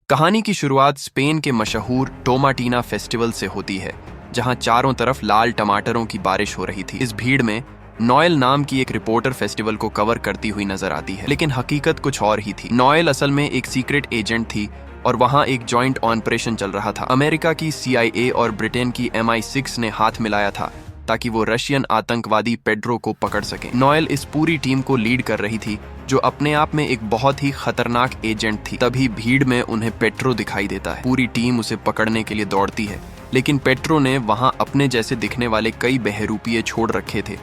कहानी की शुरुआत स्पेन के मशहूर टोमाटीना फेस्टिवल से होती है, जहां चारों तरफ लाल टमाटरों की बारिश हो रही थी। इस भीड़ में नोएल नाम की एक रिपोर्टर फेस्टिवल को कवर करती हुई नजर आती है, लेकिन हकीकत कुछ और ही थी। नोएल असल में एक सीक्रेट एजेंट थी और वहां एक जॉइंट ऑपरेशन चल रहा था। अमेरिका की CIA और ब्रिटेन की MI6 ने हाथ मिलाया था ताकि वो रशियन आतंकवादी पेड्रो को पकड़ सके। नोएल इस पूरी टीम को लीड कर रही थी, जो अपने आप में एक बहुत ही खतरनाक एजेंट थी। तभी भीड़ में उन्हें पेट्रो दिखाई देता है। पूरी टीम उसे पकड़ने के लिए दौड़ती है, लेकिन पेट्रो ने वहां अपने जैसे दिखने वाले कई बहरूपिये छोड़ रखे थे,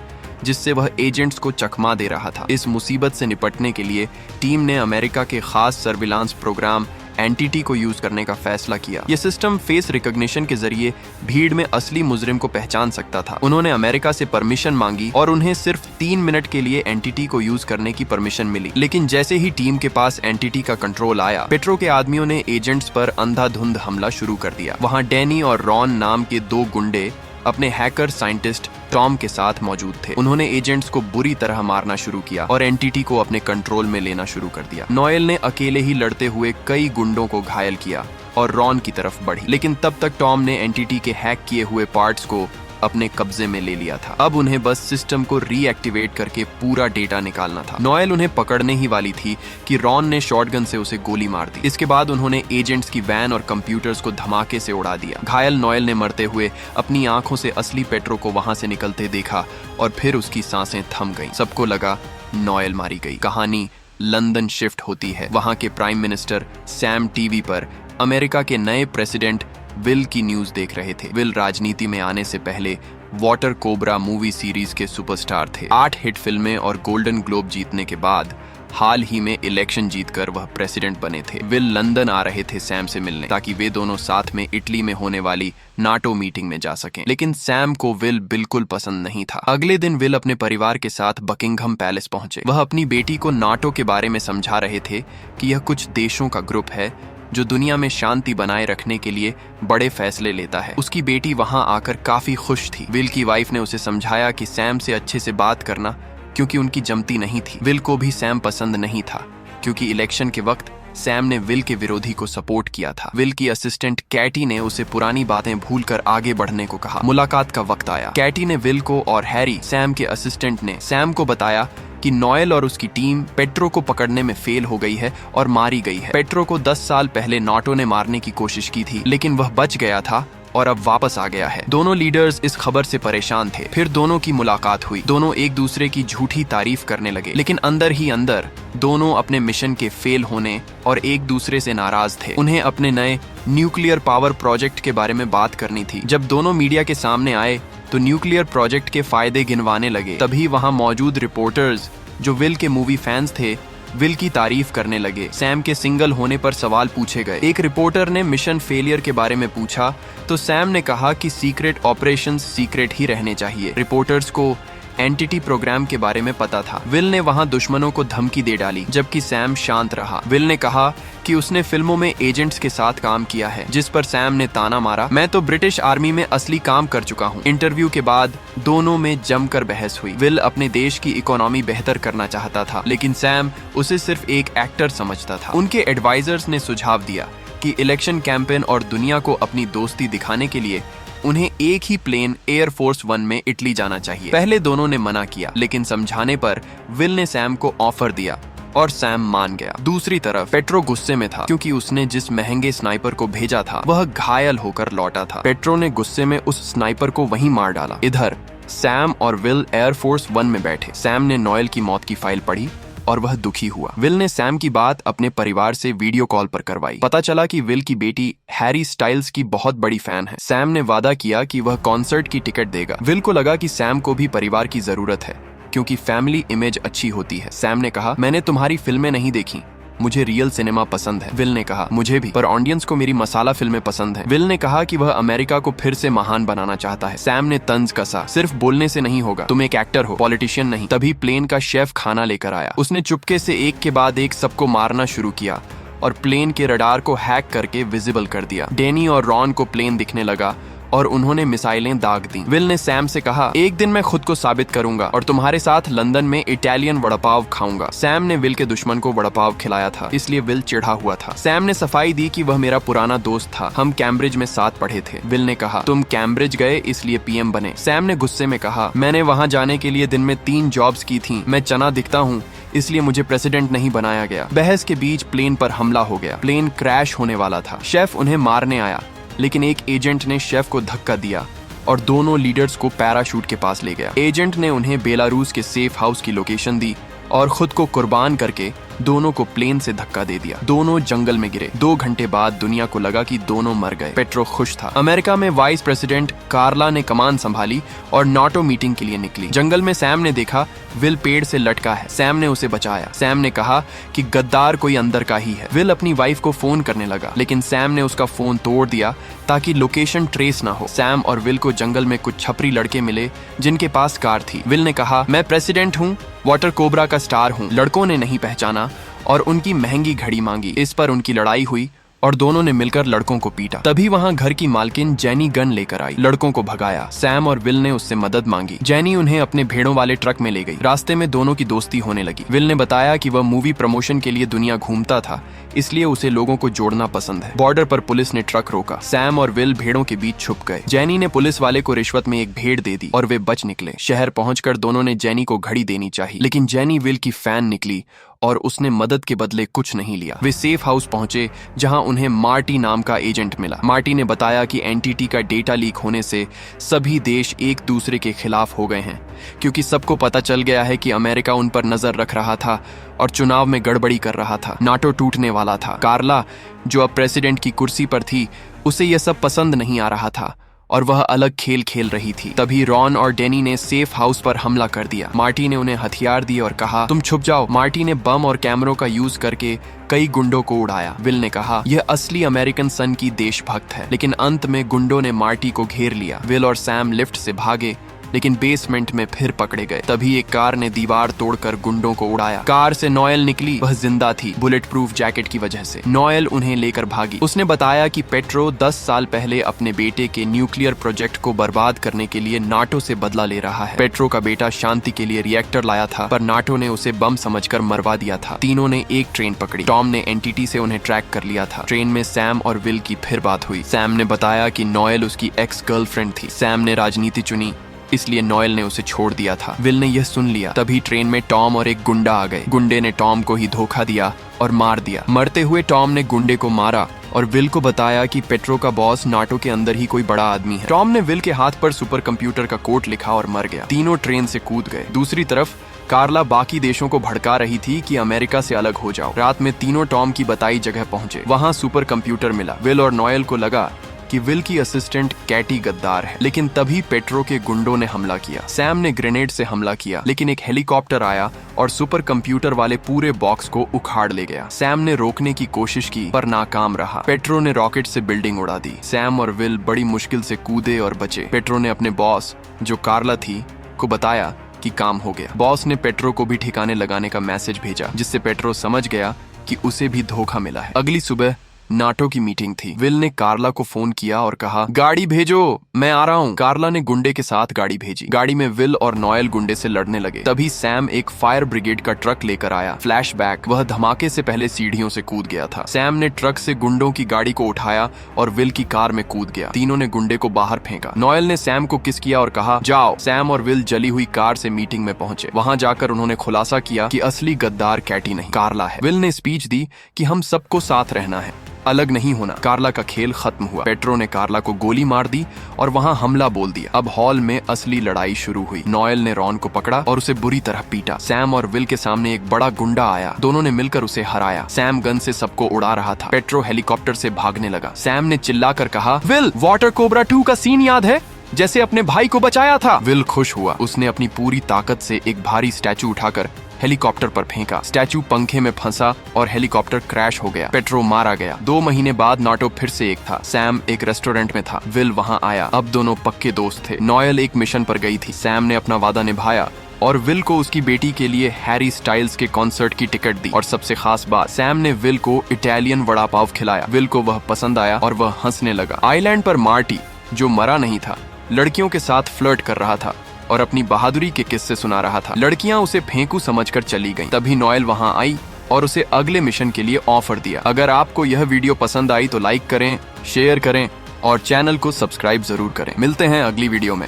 जिससे वह एजेंट्स को चकमा दे रहा था। इस मुसीबत से निपटने के लिए टीम ने अमेरिका के खास सर्विलांस प्रोग्राम एंटिटी को यूज करने का फैसला किया। यह सिस्टम फेस रिकॉग्निशन के जरिए भीड़ में असली मुजरिम को पहचान सकता था। उन्होंने अमेरिका से परमिशन मांगी और उन्हें सिर्फ 3 मिनट के लिए एंटिटी को यूज करने की परमिशन मिली। लेकिन जैसे ही टीम के पास एंटिटी का कंट्रोल आया, पेट्रो के आदमियों ने एजेंट्स पर अंधाधुंध हमला शुरू कर दिया। वहां डैनी और रॉन नाम के 2 गुंडे अपने हैकर साइंटिस्ट टॉम के साथ मौजूद थे। उन्होंने एजेंट्स को बुरी तरह मारना शुरू किया और एंटिटी को अपने कंट्रोल में लेना शुरू कर दिया। नोएल ने अकेले ही लड़ते हुए कई गुंडों को घायल किया और रॉन की तरफ बढ़ी, लेकिन तब तक टॉम ने एंटिटी के हैक किए हुए पार्ट्स को अपने कब्जे में ले लिया था। अब उन्हें बस सिस्टम को रीएक्टिवेट करके पूरा डेटा निकालना था। नोएल उन्हें पकड़ने ही वाली थी कि रॉन ने शॉटगन से उसे गोली मार दी। इसके बाद उन्होंने एजेंट्स की वैन और कंप्यूटर्स को धमाके से उड़ा दिया। घायल नोएल ने मरते हुए अपनी आंखों से असली पेट्रो को वहां से निकलते देखा और फिर उसकी सांसें थम गईं। सबको लगा नोएल मारी गई। कहानी लंदन शिफ्ट होती है। वहां के प्राइम मिनिस्टर सैम टीवी पर अमेरिका के नए प्रेसिडेंट विल की न्यूज देख रहे थे। विल राजनीति में आने से पहले वाटर कोबरा मूवी सीरीज के सुपरस्टार थे। 8 हिट फिल्में और गोल्डन ग्लोब जीतने के बाद हाल ही में इलेक्शन जीतकर वह प्रेसिडेंट बने थे। विल लंदन आ रहे थे सैम से मिलने, ताकि वे दोनों साथ में इटली में होने वाली नाटो मीटिंग में जा सकें। लेकिन सैम को विल बिल्कुल पसंद नहीं था। अगले दिन विल अपने परिवार के साथ बकिंघम पैलेस पहुंचे। वह अपनी बेटी को नाटो के बारे में समझा रहे थे कि यह कुछ देशों का ग्रुप है जो दुनिया में शांति बनाए रखने के लिए बड़े फैसले लेता है। उसकी बेटी वहां आकर काफी खुश थी। विल की वाइफ ने उसे समझाया कि सैम से अच्छे से बात करना, क्योंकि उनकी जमती नहीं थी। विल को भी सैम पसंद नहीं था, क्योंकि इलेक्शन के वक्त सैम ने विल के विरोधी को सपोर्ट किया था। विल की असिस्टेंट कैटी ने उसे पुरानी बातें भूलकर आगे बढ़ने को कहा। मुलाकात का वक्त आया। कैटी ने विल को और हैरी, सैम के असिस्टेंट ने, सैम को बताया कि नोएल और उसकी टीम पेट्रो को पकड़ने में फेल हो गई है और मारी गई है। पेट्रो को 10 साल पहले नाटो ने मारने की कोशिश की थी, लेकिन वह बच गया था और अब वापस आ गया है। दोनों लीडर्स इस खबर से परेशान थे। फिर दोनों की मुलाकात हुई। दोनों एक दूसरे की झूठी तारीफ करने लगे, लेकिन अंदर ही अंदर दोनों अपने मिशन के फेल होने और एक दूसरे से नाराज थे। उन्हें अपने नए न्यूक्लियर पावर प्रोजेक्ट के बारे में बात करनी थी। जब दोनों मीडिया के सामने आए तो न्यूक्लियर प्रोजेक्ट के फायदे गिनवाने लगे। तभी वहां मौजूद रिपोर्टर्स, जो विल के मूवी फैंस थे, विल की तारीफ करने लगे। सैम के सिंगल होने पर सवाल पूछे गए। एक रिपोर्टर ने मिशन फेलियर के बारे में पूछा तो सैम ने कहा कि सीक्रेट ऑपरेशंस सीक्रेट ही रहने चाहिए। रिपोर्टर्स को एंटिटी प्रोग्राम के बारे में पता था। विल ने वहां दुश्मनों को धमकी दे डाली, जबकि सैम शांत रहा। विल ने कहा कि उसने फिल्मों में एजेंट्स के साथ काम किया है, जिस पर सैम ने ताना मारा, मैं तो ब्रिटिश आर्मी में असली काम कर चुका हूँ। इंटरव्यू के बाद दोनों में जमकर बहस हुई। विल अपने देश की इकोनॉमी बेहतर करना चाहता था, लेकिन सैम उसे सिर्फ एक एक्टर समझता था। उनके एडवाइजर्स ने सुझाव दिया कि इलेक्शन कैंपेन और दुनिया को अपनी दोस्ती दिखाने के लिए उन्हें एक ही प्लेन एयरफोर्स 1 में इटली जाना चाहिए। पहले दोनों ने मना किया, लेकिन समझाने पर विल ने सैम को ऑफर दिया और सैम मान गया। दूसरी तरफ पेट्रो गुस्से में था, क्योंकि उसने जिस महंगे स्नाइपर को भेजा था वह घायल होकर लौटा था। पेट्रो ने गुस्से में उस स्नाइपर को वहीं मार डाला। इधर सैम और विल एयरफोर्स 1 में बैठे। सैम ने नोएल की मौत की फाइल पढ़ी और वह दुखी हुआ। विल ने सैम की बात अपने परिवार से वीडियो कॉल पर करवाई। पता चला कि विल की बेटी हैरी स्टाइल्स की बहुत बड़ी फैन है। सैम ने वादा किया कि वह कॉन्सर्ट की टिकट देगा। विल को लगा कि सैम को भी परिवार की जरूरत है, क्योंकि फैमिली इमेज अच्छी होती है। सैम ने कहा, मैंने तुम्हारी फिल्में नहीं देखी, मुझे रियल सिनेमा पसंद है। विल ने कहा, मुझे भी, पर ऑडियंस को मेरी मसाला फिल्में पसंद है। विल ने कहा कि वह अमेरिका को फिर से महान बनाना चाहता है। सैम ने तंज कसा, सिर्फ बोलने से नहीं होगा, तुम एक एक्टर हो, पॉलिटिशियन नहीं। तभी प्लेन का शेफ खाना लेकर आया। उसने चुपके से एक के बाद एक सबको मारना शुरू किया और प्लेन के रडार को हैक करके विजिबल कर दिया। डैनी और रॉन को प्लेन दिखने लगा और उन्होंने मिसाइलें दाग दी। विल ने सैम से कहा, एक दिन मैं खुद को साबित करूंगा और तुम्हारे साथ लंदन में इटालियन वड़ा पाव खाऊंगा। सैम ने विल के दुश्मन को वड़ा पाव खिलाया था, इसलिए विल चिढ़ा हुआ था। सैम ने सफाई दी कि वह मेरा पुराना दोस्त था, हम कैम्ब्रिज में साथ पढ़े थे। विल ने कहा, तुम कैम्ब्रिज गए इसलिए पीएम बने। सैम ने गुस्से में कहा, मैंने वहां जाने के लिए दिन में 3 जॉब्स की थी। मैं चना दिखता हूँ इसलिए मुझे प्रेसिडेंट नहीं बनाया गया। बहस के बीच प्लेन पर हमला हो गया। प्लेन क्रैश होने वाला था। शेफ उन्हें मारने आया, लेकिन एक एजेंट ने शेफ को धक्का दिया और दोनों लीडर्स को पैराशूट के पास ले गया। एजेंट ने उन्हें बेलारूस के सेफ हाउस की लोकेशन दी और खुद को कुर्बान करके दोनों को प्लेन से धक्का दे दिया। दोनों जंगल में गिरे। 2 घंटे बाद दुनिया को लगा कि दोनों मर गए। पेट्रो खुश था। अमेरिका में वाइस प्रेसिडेंट कार्ला ने कमान संभाली और नाटो मीटिंग के लिए निकली। जंगल में सैम ने देखा विल पेड़ से लटका है। सैम ने उसे बचाया। सैम ने कहा कि गद्दार कोई अंदर का ही है। विल अपनी वाइफ को फोन करने लगा, लेकिन सैम ने उसका फोन तोड़ दिया ताकि लोकेशन ट्रेस ना हो। सैम और विल को जंगल में कुछ छपरी लड़के मिले जिनके पास कार थी। विल ने कहा, मैं प्रेसिडेंट हूँ, वाटर कोबरा का स्टार हूँ। लड़कों ने नहीं पहचाना और उनकी महंगी घड़ी मांगी। इस पर उनकी लड़ाई हुई और दोनों ने मिलकर लड़कों को पीटा। तभी वहां घर की मालकिन जेनी गन लेकर आई। लड़कों को भगाया। सैम और विल ने उससे मदद मांगी। जेनी उन्हें अपने भेड़ों वाले ट्रक में ले गई। रास्ते में दोनों की दोस्ती होने लगी। विल ने बताया कि वह मूवी प्रमोशन के लिए दुनिया घूमता था, इसलिए उसे लोगों को जोड़ना पसंद है। बॉर्डर पर पुलिस ने ट्रक रोका। सैम और विल भेड़ों के बीच छुप गए। जेनी ने पुलिस वाले को रिश्वत में एक भेड़ दे दी और वे बच निकले। शहर पहुंचकर दोनों ने जेनी को घड़ी देनी चाहिए, लेकिन जेनी विल की फैन निकली और उसने मदद के बदले कुछ नहीं लिया। वे सेफ हाउस पहुंचे जहां उन्हें मार्टी नाम का एजेंट मिला। मार्टी ने बताया कि एनटीटी का डेटा लीक होने से सभी देश एक दूसरे के खिलाफ हो गए हैं, क्योंकि सबको पता चल गया है कि अमेरिका उन पर नजर रख रहा था और चुनाव में गड़बड़ी कर रहा था। नाटो टूटने वाला था। कार्ला, जो अब प्रेसिडेंट की कुर्सी पर थी, उसे यह सब पसंद नहीं आ रहा था और वह अलग खेल खेल रही थी। तभी रॉन और डेनी ने सेफ हाउस पर हमला कर दिया। मार्टी ने उन्हें हथियार दिए और कहा, तुम छुप जाओ। मार्टी ने बम और कैमरों का यूज करके कई गुंडों को उड़ाया। विल ने कहा, यह असली अमेरिकन सन की देशभक्त है। लेकिन अंत में गुंडों ने मार्टी को घेर लिया। विल और सैम लिफ्ट से भागे, लेकिन बेसमेंट में फिर पकड़े गए। तभी एक कार ने दीवार तोड़कर गुंडों को उड़ाया। कार से नोएल निकली। वह जिंदा थी, बुलेट प्रूफ जैकेट की वजह से। नोएल उन्हें लेकर भागी। उसने बताया कि पेट्रो 10 साल पहले अपने बेटे के न्यूक्लियर प्रोजेक्ट को बर्बाद करने के लिए नाटो से बदला ले रहा है। पेट्रो का बेटा शांति के लिए रिएक्टर लाया था, पर नाटो ने उसे बम समझकर मरवा दिया था। तीनों ने एक ट्रेन पकड़ी। टॉम ने एनटीटी से उन्हें ट्रैक कर लिया था। ट्रेन में सैम और विल की फिर बात हुई। सैम ने बताया कि नोएल उसकी एक्स गर्लफ्रेंड थी। सैम ने राजनीति चुनी, इसलिए नोएल ने उसे छोड़ दिया था। विल ने यह सुन लिया। तभी ट्रेन में टॉम और एक गुंडा आ गए। गुंडे ने टॉम को ही धोखा दिया और मार दिया। मरते हुए टॉम ने गुंडे को मारा और विल को बताया कि पेट्रो का बॉस नाटो के अंदर ही कोई बड़ा आदमी है। टॉम ने विल के हाथ पर सुपर कंप्यूटर का कोड लिखा और मर गया। तीनों ट्रेन से कूद गए। दूसरी तरफ कार्ला बाकी देशों को भड़का रही थी कि अमेरिका से अलग हो जाओ। रात में तीनों टॉम की बताई जगह पहुंचे। वहां सुपर कंप्यूटर मिला। विल और नोएल को लगा कि विल की असिस्टेंट कैटी गद्दार है, लेकिन तभी पेट्रो के गुंडों ने हमला किया। सैम ने ग्रेनेड से हमला किया, लेकिन एक हेलीकॉप्टर आया और सुपर कंप्यूटर वाले पूरे बॉक्स को उखाड़ ले गया। सैम ने रोकने की कोशिश की, पर नाकाम रहा। पेट्रो ने रॉकेट से बिल्डिंग उड़ा दी। सैम और विल बड़ी मुश्किल से कूदे और बचे। पेट्रो ने अपने बॉस, जो कार्ला थी, को बताया कि काम हो गया। बॉस ने पेट्रो को भी ठिकाने लगाने का मैसेज भेजा, जिससे पेट्रो समझ गया कि उसे भी धोखा मिला है। अगली सुबह नाटो की मीटिंग थी। विल ने कार्ला को फोन किया और कहा, गाड़ी भेजो, मैं आ रहा हूँ। कार्ला ने गुंडे के साथ गाड़ी भेजी। गाड़ी में विल और नोएल गुंडे से लड़ने लगे। तभी सैम एक फायर ब्रिगेड का ट्रक लेकर आया। फ्लैशबैक, वह धमाके से पहले सीढ़ियों से कूद गया था। सैम ने ट्रक से गुंडों की गाड़ी को उठाया और विल की कार में कूद गया। तीनों ने गुंडे को बाहर फेंका। नोएल ने सैम को किस किया और कहा, जाओ। सैम और विल जली हुई कार से मीटिंग में पहुंचे। वहां जाकर उन्होंने खुलासा किया कि असली गद्दार कैटी नहीं, कार्ला है। विल ने स्पीच दी कि हम सबको साथ रहना है, अलग नहीं होना। कार्ला का खेल खत्म हुआ। पेट्रो ने कार्ला को गोली मार दी और वहां हमला बोल दिया। अब हॉल में असली लड़ाई शुरू हुई। नोएल ने रॉन को पकड़ा और उसे बुरी तरह पीटा। सैम और विल के सामने एक बड़ा गुंडा आया। दोनों ने मिलकर उसे हराया। सैम गन से सबको उड़ा रहा था। पेट्रो हेलीकॉप्टर से भागने लगा। सैम ने चिल्लाकर कहा, विल, वाटर कोबरा 2 का सीन याद है, जैसे अपने भाई को बचाया था? विल खुश हुआ। उसने अपनी पूरी ताकत से एक भारी स्टैचू उठाकर हेलीकॉप्टर पर फेंका। स्टैचू पंखे में फंसा और हेलीकॉप्टर क्रैश हो गया। पेट्रो मारा गया। 2 महीने बाद नाटो फिर से एक था। सैम एक रेस्टोरेंट में था। विल वहां आया। अब दोनों पक्के दोस्त थे। नोएल एक मिशन पर गई थी। सैम ने अपना वादा निभाया और विल को उसकी बेटी के लिए हैरी स्टाइल्स के कॉन्सर्ट की टिकट दी। और सबसे खास बात, सैम ने विल को इटालियन वड़ा पाव खिलाया। विल को वह पसंद आया और वह हंसने लगा। आइलैंड पर मार्टी, जो मरा नहीं था, लड़कियों के साथ फ्लर्ट कर रहा था और अपनी बहादुरी के किस्से सुना रहा था। लड़कियां उसे फेंकू समझकर चली गईं। तभी नोएल वहां आई और उसे अगले मिशन के लिए ऑफर दिया। अगर आपको यह वीडियो पसंद आई तो लाइक करें, शेयर करें और चैनल को सब्सक्राइब जरूर करें। मिलते हैं अगली वीडियो में।